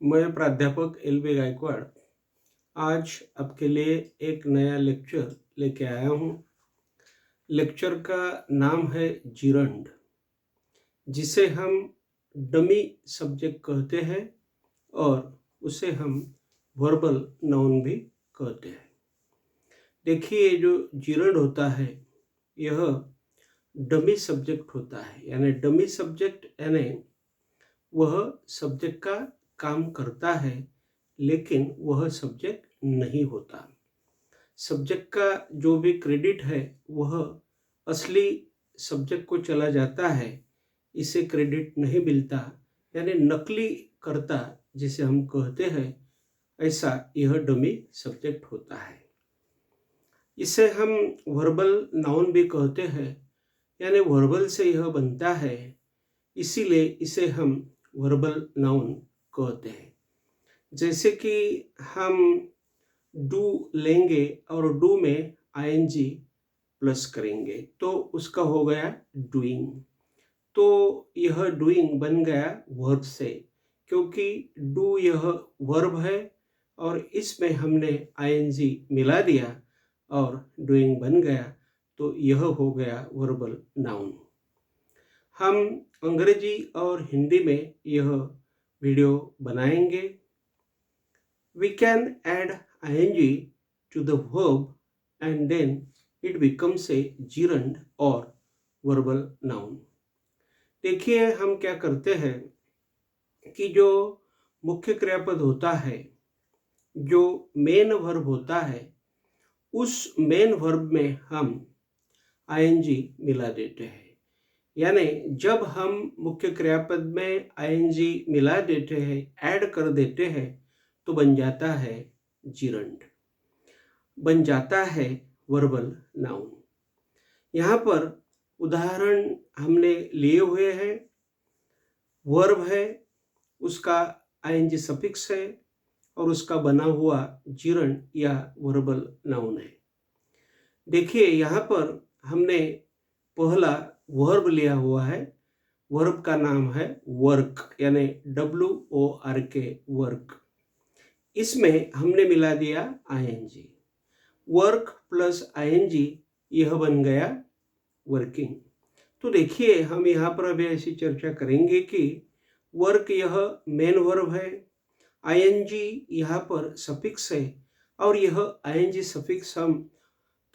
मैं प्राध्यापक एल.बी. गायकवाड़ आज आपके लिए एक नया लेक्चर लेके आया हूँ। लेक्चर का नाम है जिरंड, जिसे हम डमी सब्जेक्ट कहते हैं और उसे हम वर्बल नाउन भी कहते हैं। देखिए, जो जिरंड होता है यह डमी सब्जेक्ट होता है, यानी डमी सब्जेक्ट यानी वह सब्जेक्ट का काम करता है लेकिन वह सब्जेक्ट नहीं होता। सब्जेक्ट का जो भी क्रेडिट है वह असली सब्जेक्ट को चला जाता है, इसे क्रेडिट नहीं मिलता, यानी नकली कर्ता जिसे हम कहते हैं, ऐसा यह डमी सब्जेक्ट होता है। इसे हम वर्बल नाउन भी कहते हैं, यानी वर्बल से यह बनता है, इसीलिए इसे हम वर्बल नाउन कहते हैं। जैसे कि हम डू लेंगे और डू में आईएनजी प्लस करेंगे तो उसका हो गया डूइंग। तो यह डूइंग बन गया वर्ब से, क्योंकि डू यह वर्ब है और इसमें हमने आईएनजी मिला दिया और डूइंग बन गया, तो यह हो गया वर्बल नाउन। हम अंग्रेजी और हिंदी में यह वीडियो बनाएंगे। We can add ing to the verb and then it becomes a gerund or verbal noun. देखिए, हम क्या करते हैं कि जो मुख्य क्रियापद होता है, जो मेन वर्ब होता है, उस मेन वर्ब में हम ing मिला देते हैं। यानी जब हम मुख्य क्रियापद में ing मिला देते हैं, ऐड कर देते हैं, तो बन जाता है जिरंड, बन जाता है वर्बल नाउन। यहाँ पर उदाहरण हमने लिए हुए हैं। वर्ब है, उसका आईएनजी सफिक्स है और उसका बना हुआ जिरंड या वर्बल नाउन है। देखिए, यहाँ पर हमने पहला वर्ब लिया हुआ है। वर्ब का नाम है वर्क, यानी WORK, वर्क। इसमें हमने मिला दिया आईएनजी। वर्क प्लस आईएनजी यह बन गया वर्किंग। तो देखिए, हम यहाँ पर अभी ऐसी चर्चा करेंगे कि वर्क यह मेन वर्ब है, आईएनजी यहाँ पर सफिक्स है और यह आईएनजी सफिक्स हम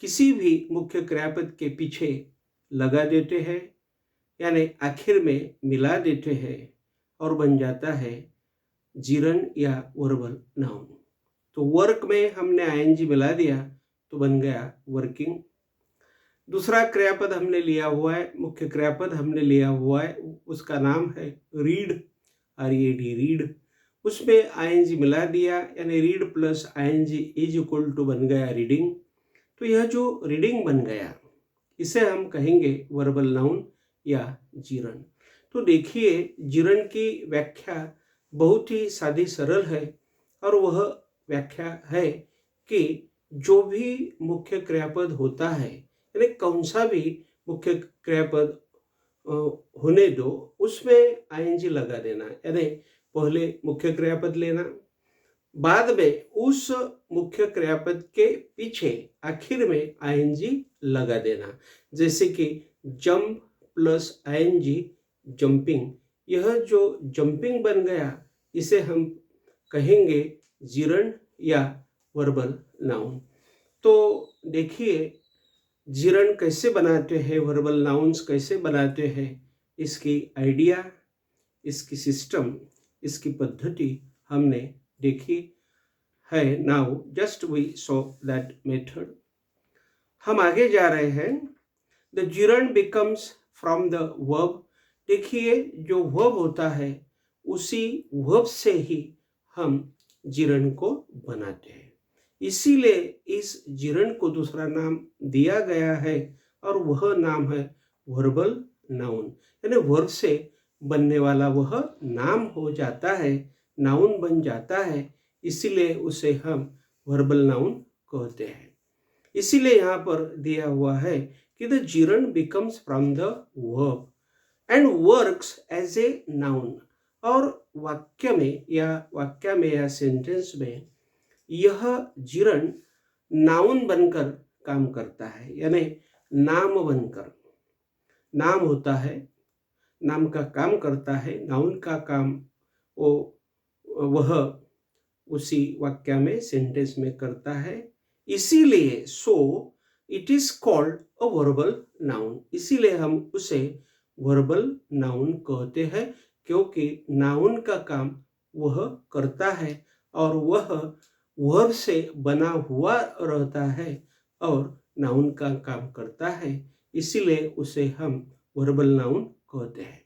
किसी भी मुख्य क्रियापद के पीछे लगा देते हैं, यानी आखिर में मिला देते हैं और बन जाता है जिरंड या वर्बल नाउन। तो वर्क में हमने आईएनजी मिला दिया तो बन गया वर्किंग। दूसरा क्रियापद हमने लिया हुआ है, मुख्य क्रियापद हमने लिया हुआ है, उसका नाम है रीड, RED, रीड। उसमें आईएनजी मिला दिया, यानी read plus ING is equal to बन गया रीडिंग। तो यह जो रीडिंग बन गया, इसे हम कहेंगे वर्बल नाउन या जिरंड। तो देखिए, जिरंड की व्याख्या बहुत ही सादी सरल है और वह व्याख्या है कि जो भी मुख्य क्रियापद होता है, यानी कौन सा भी मुख्य क्रियापद होने दो, उसमें आईएनजी लगा देना, यानी पहले मुख्य क्रियापद लेना, बाद में उस मुख्य क्रियापद के पीछे आखिर में आईएनजी लगा देना। जैसे कि जंप प्लस आईएनजी जंपिंग, यह जो जंपिंग बन गया, इसे हम कहेंगे जिरंड या वर्बल नाउन। तो देखिए, जिरंड कैसे बनाते हैं, वर्बल नाउन्स कैसे बनाते हैं, इसकी आइडिया, इसकी सिस्टम, इसकी पद्धति हमने देखी है। Now just we saw that method. हम आगे जा रहे हैं। The gerund becomes from the verb. देखिए, जो वर्ब होता है उसी वर्ब से ही हम जिरंड को बनाते हैं, इसीलिए इस जिरंड को दूसरा नाम दिया गया है और वह नाम है वर्बल नाउन। यानी वर्ब से बनने वाला वह नाम हो जाता है, नाउन बन जाता है, इसीलिए उसे हम वर्बल नाउन कहते हैं। इसीलिए यहाँ पर दिया हुआ है कि the gerund becomes from the verb and works as a noun. और वाक्य में या सेंटेंस में यह जिरण नाउन बनकर काम करता है, यानी नाम बनकर। नाम होता है, नाम का काम करता है, नाउन का काम वह उसी वाक्य में सेंटेंस में करता है। इसीलिए it is called a verbal noun, इसीलिए हम उसे वर्बल नाउन कहते हैं, क्योंकि नाउन का काम वह करता है और वह वर्ब से बना हुआ रहता है और नाउन का काम करता है, इसीलिए उसे हम वर्बल नाउन कहते हैं।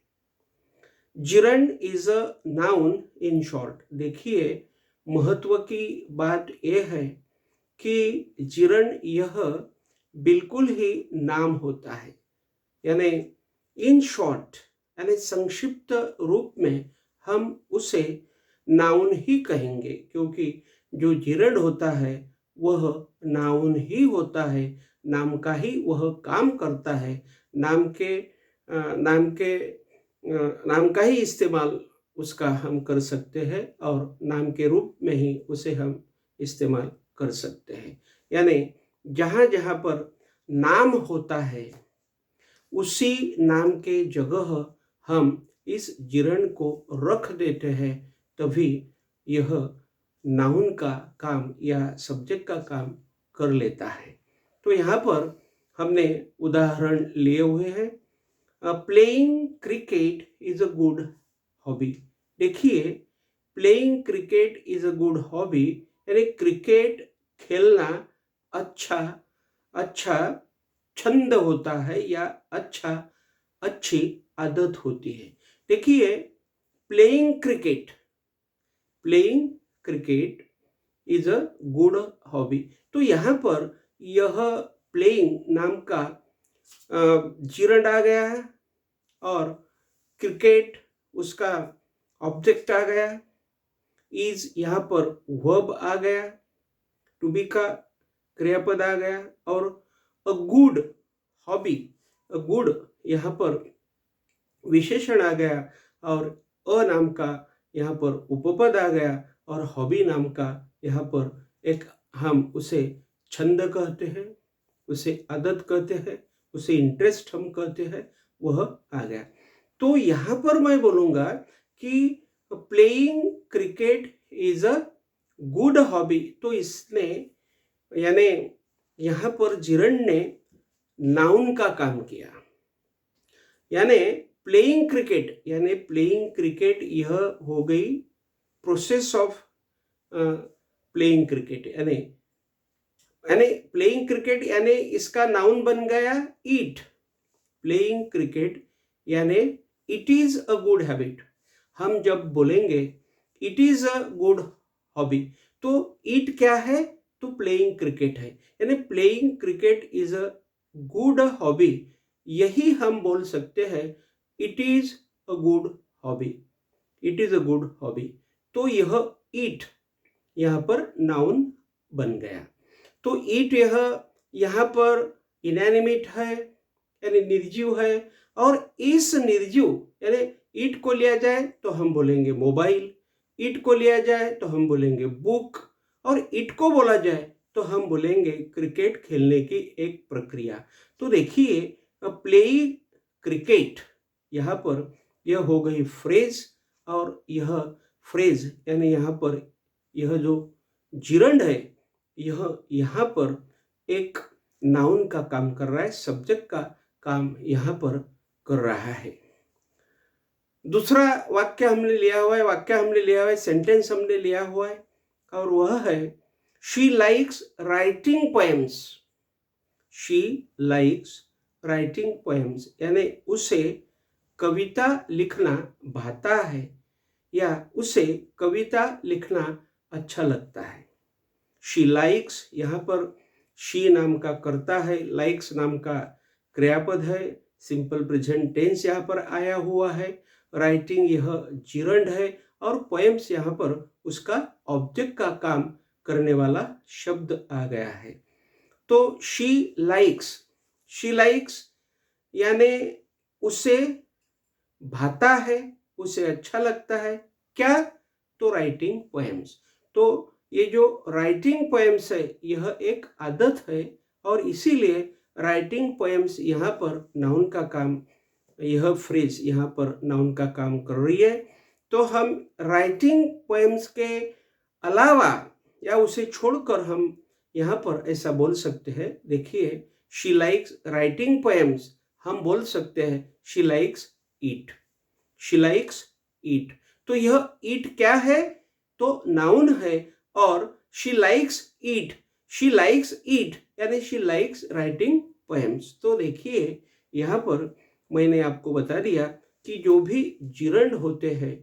Gerund is a noun in short. देखिए, महत्व की बात यह है कि जिरंड यह बिल्कुल ही नाम होता है, यानी इन शॉर्ट, यानी संक्षिप्त रूप में हम उसे नाउन ही कहेंगे, क्योंकि जो जिरंड होता है वह नाउन ही होता है, नाम का ही वह काम करता है, नाम का ही इस्तेमाल उसका हम कर सकते हैं और नाम के रूप में ही उसे हम इस्तेमाल कर सकते हैं। यानी जहाँ जहाँ पर नाम होता है उसी नाम के जगह हम इस जिरण को रख देते हैं, तभी यह नाउन का काम या सब्जेक्ट का काम कर लेता है। तो यहाँ पर हमने उदाहरण लिए हुए हैं। Playing cricket is a good hobby. देखिए, playing cricket is a good hobby, यानी क्रिकेट खेलना अच्छा छंद होता है या अच्छी आदत होती है। देखिए, playing cricket is a good hobby. तो यहाँ पर यह प्लेइंग नाम का जिरंड आ गया है और क्रिकेट उसका ऑब्जेक्ट आ गया, इज यहाँ पर वर्ब आ गया, टू बी का क्रियापद आ गया और अ गुड हॉबी, अ गुड यहाँ पर विशेषण आ गया और अ नाम का यहाँ पर उपपद आ गया और हॉबी नाम का यहाँ पर एक हम उसे छंद कहते हैं, उसे आदत कहते हैं, उसे इंटरेस्ट हम कहते हैं, वह आ गया। तो यहाँ पर मैं बोलूँगा कि playing cricket is a good hobby. तो इसने यानी यहाँ पर जिरण ने नाउन का काम किया, यानी प्लेइंग क्रिकेट यह हो गई प्रोसेस ऑफ प्लेइंग क्रिकेट, यानी प्लेइंग क्रिकेट यानी इसका नाउन बन गया ईट। प्लेइंग क्रिकेट यानी it is a good habit. हम जब बोलेंगे it is a good hobby, तो इट क्या है, तो प्लेइंग क्रिकेट है, यानी playing cricket is a good hobby. यही हम बोल सकते हैं it is a good hobby, it is a good hobby. तो यह इट यहाँ पर नाउन बन गया। तो ईट यह यहाँ पर इनएनिमेट है, यानी निर्जीव है, और इस निर्जीव यानी ईट को लिया जाए तो हम बोलेंगे मोबाइल, ईट को लिया जाए तो हम बोलेंगे बुक, और ईट को बोला जाए तो हम बोलेंगे क्रिकेट खेलने की एक प्रक्रिया। तो देखिए, प्लेइंग क्रिकेट यहाँ पर यह हो गई फ्रेज, और यह फ्रेज यानी यहाँ पर यह जो जिरंड है यह यहाँ पर एक नाउन का काम कर रहा है, सब्जेक्ट का काम यहाँ पर कर रहा है। दूसरा वाक्य हमने लिया हुआ है, सेंटेंस हमने लिया हुआ है, और वह है she likes writing poems. She likes writing poems यानी उसे कविता लिखना भाता है या उसे कविता लिखना अच्छा लगता है। शी लाइक्स, यहाँ पर शी नाम का कर्ता है, लाइक्स नाम का क्रियापद है, सिंपल प्रेजेंट टेंस यहाँ पर आया हुआ है, राइटिंग यह जिरंड है, और पोएम्स यहाँ पर उसका ऑब्जेक्ट का काम करने वाला शब्द आ गया है। तो शी लाइक्स यानी उसे भाता है उसे अच्छा लगता है क्या? तो राइटिंग पोएम्स। तो ये जो राइटिंग पोएम्स है यह एक आदत है और इसीलिए राइटिंग पोएम्स यहाँ पर नाउन का काम, यह फ्रेज यहाँ पर नाउन का काम कर रही है। तो हम राइटिंग पोएम्स के अलावा या उसे छोड़कर हम यहाँ पर ऐसा बोल सकते हैं। देखिए, शी लाइक्स राइटिंग पोएम्स, हम बोल सकते हैं she likes eat, she likes eat. तो यह ईट क्या है? तो नाउन है और she likes eat, she likes eat यानी शी लाइक्स राइटिंग पोएम्स। तो देखिए यहाँ पर मैंने आपको बता दिया कि जो भी जिरंड होते हैं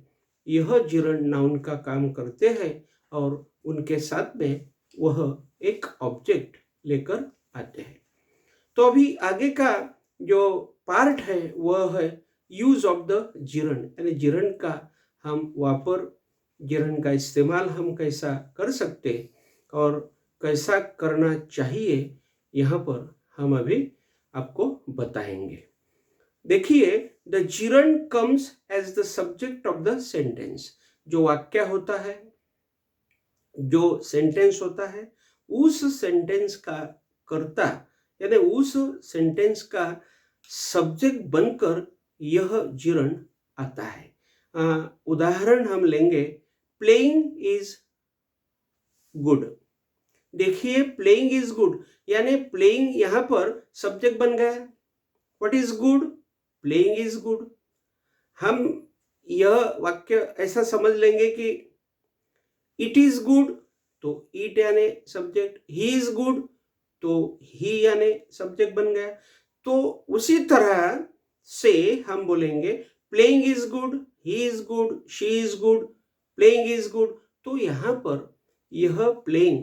यह जिरंड नाउन का काम करते हैं और उनके साथ में वह एक ऑब्जेक्ट लेकर आते हैं। तो अभी आगे का जो पार्ट है वह है यूज ऑफ द जिरंड, यानी जिरंड का हम वापर, जिरंड का इस्तेमाल हम कैसा कर सकते और कैसा करना चाहिए, यहाँ पर हम अभी आपको बताएंगे। देखिए, the gerund comes as the subject of the sentence. जो वाक्य होता है, जो सेंटेंस होता है, उस सेंटेंस का कर्ता यानी उस सेंटेंस का सब्जेक्ट बनकर यह जिरंड आता है। उदाहरण हम लेंगे, प्लेइंग इज गुड। देखिए, प्लेइंग इज गुड यानी प्लेइंग यहाँ पर सब्जेक्ट बन गया। What is good? Playing is good. हम यह वाक्य ऐसा समझ लेंगे कि इट इज गुड, तो इट यानी सब्जेक्ट, ही इज गुड तो ही यानी सब्जेक्ट बन गया। तो उसी तरह से हम बोलेंगे playing is good, he is good, she is good, playing is good. तो यहाँ पर यह प्लेइंग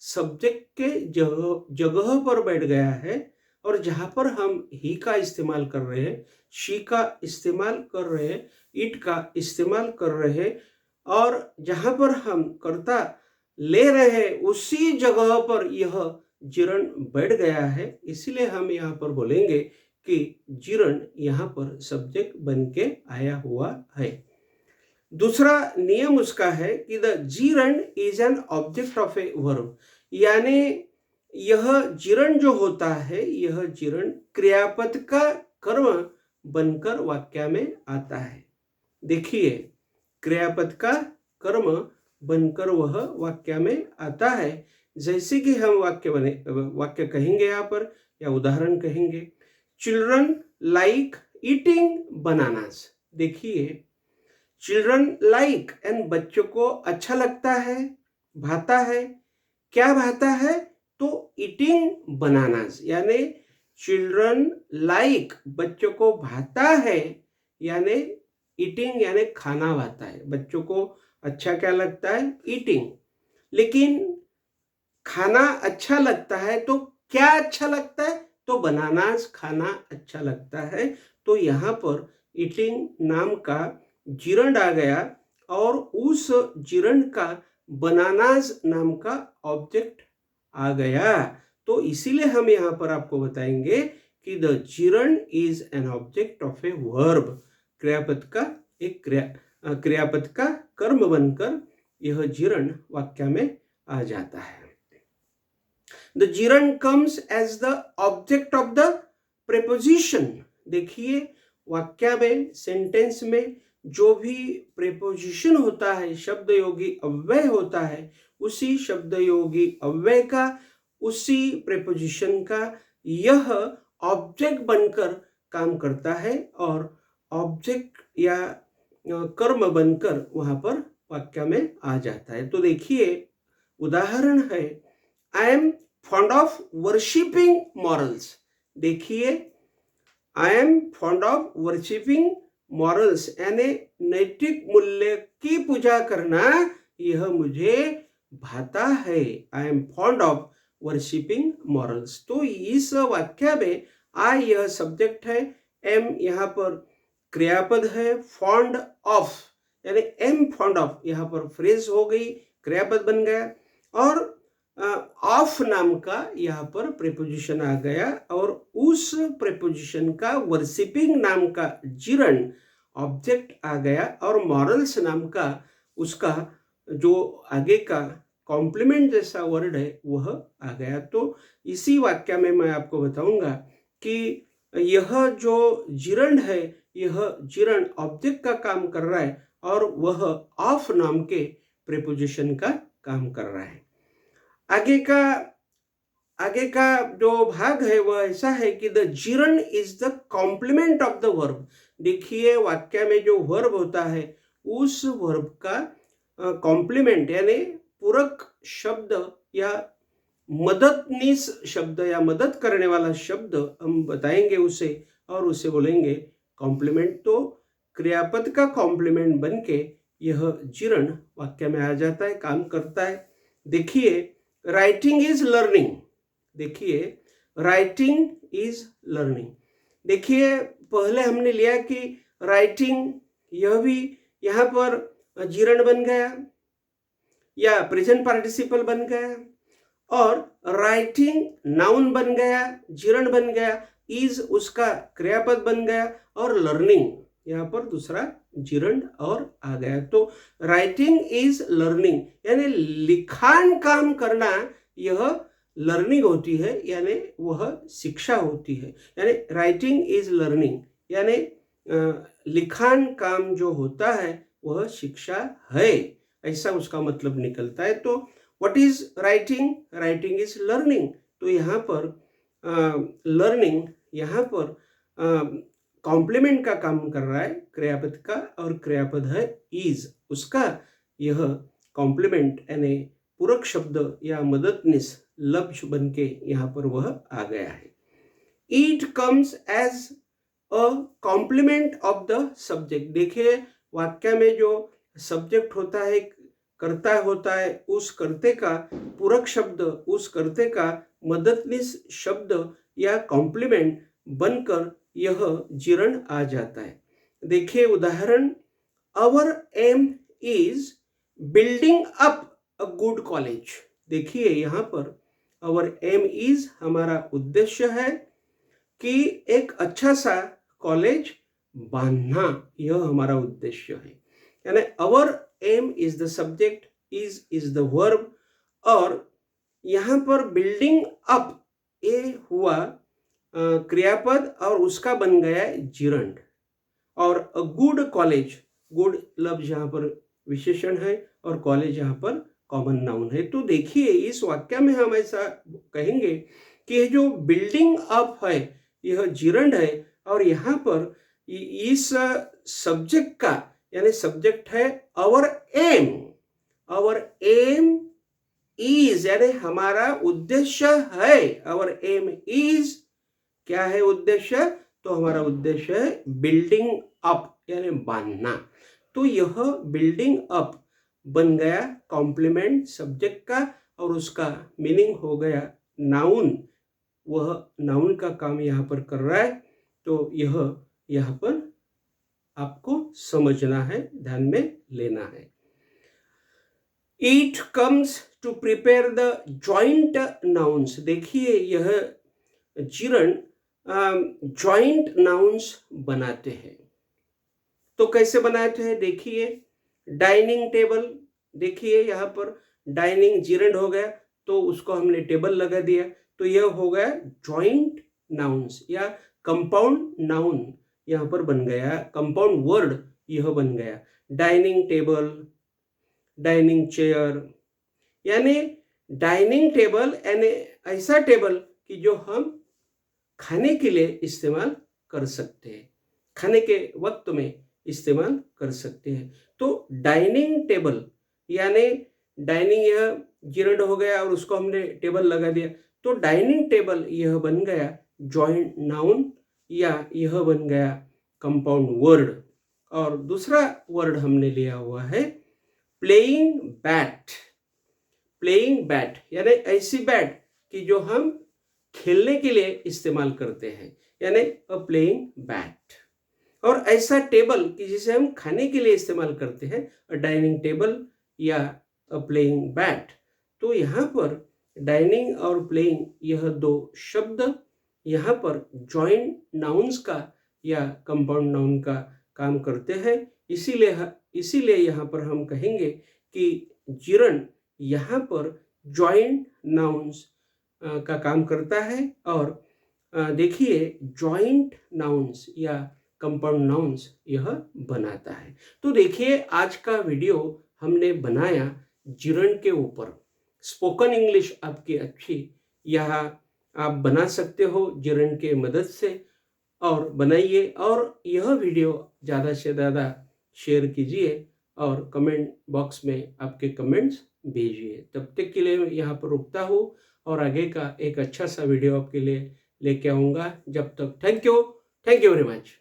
सब्जेक्ट के जगह पर बैठ गया है और जहाँ पर हम ही का इस्तेमाल कर रहे हैं, शी का इस्तेमाल कर रहे हैं, इट का इस्तेमाल कर रहे हैं और जहाँ पर हम कर्ता ले रहे हैं उसी जगह पर यह जिरंड बैठ गया है। इसीलिए हम यहाँ पर बोलेंगे कि जिरंड यहाँ पर सब्जेक्ट बन के आया हुआ है। दूसरा नियम उसका है कि the gerund is an object of a verb, यानी यह जिरंड जो होता है, यह जिरंड क्रियापद का कर्म बनकर वाक्य में आता है। देखिए, क्रियापद का कर्म बनकर वह वाक्य में आता है। जैसे कि हम वाक्य कहेंगे यहाँ पर या उदाहरण कहेंगे, चिल्ड्रन लाइक ईटिंग बनानास। देखिए, चिल्ड्रन लाइक एंड बच्चों को अच्छा लगता है, भाता है। क्या भाता है? तो ईटिंग बनानास, यानी चिल्ड्रन लाइक बच्चों को भाता है, यानी ईटिंग यानी खाना भाता है। बच्चों को अच्छा क्या लगता है? ईटिंग। लेकिन खाना अच्छा लगता है तो क्या अच्छा लगता है? तो बनानास खाना अच्छा लगता है। तो यहाँ पर ईटिंग नाम का जिरंड आ गया और उस जिरंड का बनानास नाम का ऑब्जेक्ट आ गया। तो इसीलिए हम यहाँ पर आपको बताएंगे कि the gerund is an object of a verb. क्रियापद का एक क्रियापद का कर्म बनकर यह जिरंड वाक्य में आ जाता है। The gerund comes as the object of the preposition. देखिए, वाक्य में, सेंटेंस में जो भी प्रेपोजिशन होता है, शब्द योगी अव्यय होता है, उसी शब्द योगी अव्यय का, उसी प्रेपोजिशन का यह ऑब्जेक्ट बनकर काम करता है और ऑब्जेक्ट या कर्म बनकर वहां पर वाक्य में आ जाता है। तो देखिए, उदाहरण है, I am fond of worshipping morals. देखिए, I am fond of worshipping morals यानी नैतिक मूल्य की पूजा करना यह मुझे भाता है। I am fond of worshipping morals. तो इस वाक्य में आई यह सब्जेक्ट है, एम यहाँ पर क्रियापद है, फॉन्ड ऑफ यानी एम फॉन्ड ऑफ यहाँ पर फ्रेज हो गई, क्रियापद बन गया और ऑफ नाम का यहाँ पर प्रेपोजिशन आ गया और उस प्रेपोजिशन का वर्शिपिंग नाम का जिरंड ऑब्जेक्ट आ गया और मॉरल्स नाम का उसका जो आगे का कॉम्प्लीमेंट जैसा वर्ड है वह आ गया। तो इसी वाक्य में मैं आपको बताऊंगा कि यह जो जिरंड है, यह जिरंड ऑब्जेक्ट का काम कर रहा है और वह ऑफ नाम के प्रीपोजिशन का काम कर रहा है। आगे का जो भाग है वह ऐसा है कि the gerund is the complement of the verb. देखिए वाक्य में जो वर्ब होता है उस वर्ब का कॉम्प्लीमेंट यानी पूरक शब्द या मददनीस शब्द या मदद करने वाला शब्द हम बताएंगे उसे और उसे बोलेंगे कॉम्प्लीमेंट। तो क्रियापद का कॉम्प्लीमेंट बनके यह जिरंड वाक्य में आ जाता है, काम करता है। देखिए राइटिंग इज लर्निंग। देखिए राइटिंग इज लर्निंग। देखिए पहले हमने लिया कि राइटिंग यह भी यहाँ पर जिरंड बन गया या प्रेजेंट पार्टिसिपल बन गया और राइटिंग नाउन बन गया, जिरंड बन गया, इज उसका क्रियापद बन गया और लर्निंग यहाँ पर दूसरा जिरंड और आ गया। तो राइटिंग इज लर्निंग यानी लिखान काम करना यह लर्निंग होती है यानी वह शिक्षा होती है। यानी राइटिंग इज लर्निंग यानी लिखान काम जो होता है वह शिक्षा है, ऐसा उसका मतलब निकलता है। तो what is writing? Writing is learning. तो यहाँ पर लर्निंग यहाँ पर कॉम्प्लीमेंट का काम कर रहा है क्रियापद का और क्रियापद है इज, उसका यह कॉम्प्लीमेंट यानी पूरक शब्द या मददनीस लफ्ज बन के यहाँ पर वह आ गया है। It comes as a complement of the subject. देखिए वाक्य में जो सब्जेक्ट होता है, कर्ता होता है, उस कर्ते का पूरक शब्द, उस कर्ते का मददनीस शब्द या कॉम्प्लीमेंट बनकर यह जिरंड आ जाता है। देखिए उदाहरण, our aim is building up a good college. देखिए यहाँ पर आवर एम इज हमारा उद्देश्य है कि एक अच्छा सा कॉलेज बांधना, यह हमारा उद्देश्य है। यानी our aim is the subject, is the verb और यहाँ पर बिल्डिंग अप ये हुआ क्रियापद और उसका बन गया जिरंड और अ गुड कॉलेज, गुड लफ्ज यहाँ पर विशेषण है और कॉलेज यहाँ पर कॉमन नाउन है। तो देखिए इस वाक्य में हम ऐसा कहेंगे कि ये जो बिल्डिंग अप है यह जिरंड है और यहाँ पर इस सब्जेक्ट का यानी सब्जेक्ट है our aim. Our aim is यानी हमारा उद्देश्य है। आवर एम इज क्या है उद्देश्य? तो हमारा उद्देश्य है बिल्डिंग अप यानी बांधना। तो यह बिल्डिंग अप बन गया कॉम्प्लीमेंट सब्जेक्ट का और उसका मीनिंग हो गया नाउन, वह नाउन का काम यहाँ पर कर रहा है। तो यह यहाँ पर आपको समझना है, ध्यान में लेना है। It comes to prepare the joint nouns. देखिए यह जिरंड जॉइंट नाउन्स बनाते हैं। तो कैसे बनाते हैं? देखिए डाइनिंग टेबल, देखिए यहाँ पर डाइनिंग जिरंड हो गया तो उसको हमने टेबल लगा दिया, तो यह हो गया जॉइंट नाउन्स या कंपाउंड नाउन यहाँ पर बन गया, कंपाउंड वर्ड यह बन गया। डाइनिंग टेबल, डाइनिंग चेयर, यानी डाइनिंग टेबल यानी ऐसा टेबल कि जो हम खाने के लिए इस्तेमाल कर सकते हैं, खाने के वक्त में इस्तेमाल कर सकते हैं। तो डाइनिंग टेबल यानी डाइनिंग यह जिरंड हो गया और उसको हमने टेबल लगा दिया, तो डाइनिंग टेबल यह बन गया जॉइंट नाउन या यह बन गया कंपाउंड वर्ड। और दूसरा वर्ड हमने लिया हुआ है प्लेइंग बैट। प्लेइंग बैट यानी ऐसी बैट कि जो हम खेलने के लिए इस्तेमाल करते हैं, यानी अ प्लेइंग बैट। और ऐसा टेबल कि जिसे हम खाने के लिए इस्तेमाल करते हैं, अ डाइनिंग टेबल या अ प्लेइंग बैट। तो यहाँ पर डाइनिंग और प्लेइंग यह दो शब्द यहाँ पर जॉइंट नाउन्स का या कंपाउंड नाउन का काम करते हैं। इसीलिए यहाँ पर हम कहेंगे कि जिरंड यहाँ पर जॉइंट नाउन्स का काम करता है। और देखिए जॉइंट नाउन्स या कंपाउंड नाउन्स यह बनाता है। तो देखिए आज का वीडियो हमने बनाया जिरंड के ऊपर। स्पोकन इंग्लिश आपकी अच्छी यहाँ आप बना सकते हो जिरंड के मदद से, और बनाइए। और यह वीडियो ज़्यादा से ज़्यादा शेयर कीजिए और कमेंट बॉक्स में आपके कमेंट्स भेजिए। तब तक के लिए मैं यहाँ पर रुकता हूँ और आगे का एक अच्छा सा वीडियो आपके लिए लेके आऊँगा। जब तक थैंक यू वेरी मच।